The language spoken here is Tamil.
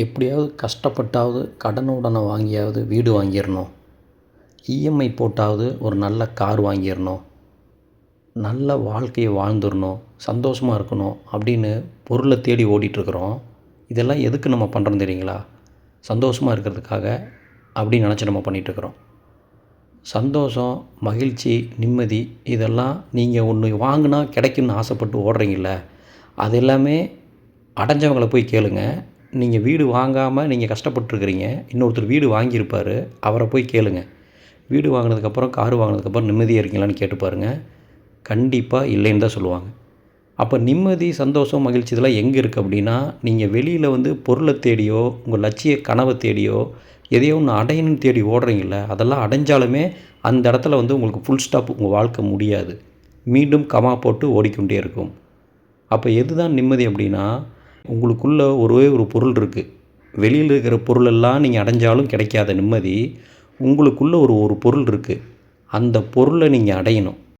எப்படியாவது கஷ்டப்பட்டாவது கடன் உடனை வாங்கியாவது வீடு வாங்கிடணும். இஎம்ஐ போட்டாவது ஒரு நல்ல கார் வாங்கிடணும். நல்ல வாழ்க்கையை வாழ்ந்துடணும், சந்தோஷமாக இருக்கணும் அப்படின்னு பொருளை தேடி ஓடிட்டுருக்குறோம். இதெல்லாம் எதுக்கு நம்ம பண்ணுறோம் தெரியுங்களா? சந்தோஷமாக இருக்கிறதுக்காக அப்படின்னு நினச்சி நம்ம பண்ணிகிட்ருக்குறோம். சந்தோஷம், மகிழ்ச்சி, நிம்மதி இதெல்லாம் நீங்கள் ஒன்று வாங்கினா கிடைக்கும்னு ஆசைப்பட்டு ஓடுறீங்கள, அது எல்லாமே அடைஞ்சவங்கள போய் கேளுங்க. நீங்கள் வீடு வாங்காமல் நீங்கள் கஷ்டப்பட்டுருக்கிறீங்க, இன்னொருத்தர் வீடு வாங்கியிருப்பார், அவரை போய் கேளுங்க. வீடு வாங்கினதுக்கப்புறம் கார் வாங்கினதுக்கப்புறம் நிம்மதியாக இருக்கீங்களான்னு கேட்டு பாருங்கள். கண்டிப்பாக இல்லைன்னு தான் சொல்லுவாங்க. அப்போ நிம்மதி, சந்தோஷம், மகிழ்ச்சி இதெல்லாம் எங்கே இருக்குது அப்படின்னா, நீங்கள் வெளியில் பொருளை தேடியோ உங்கள் லட்சிய கனவை தேடியோ எதையோ ஒன்று அடையணும்னு தேடி ஓடுறீங்கள, அதெல்லாம் அடைஞ்சாலுமே அந்த இடத்துல உங்களுக்கு ஃபுல் ஸ்டாப் உங்கள் வாழ்க்கை முடியாது. மீண்டும் கமா போட்டு ஓடிக்கொண்டே இருக்கும். அப்போ எதுதான் நிம்மதி அப்படின்னா, உங்களுக்குள்ளே ஒரே ஒரு பொருள் இருக்குது. வெளியில் இருக்கிற பொருளெல்லாம் நீங்கள் அடைஞ்சாலும் கிடைக்காத நிம்மதி, உங்களுக்குள்ளே ஒரு பொருள் இருக்குது. அந்த பொருளை நீங்கள் அடையணும்.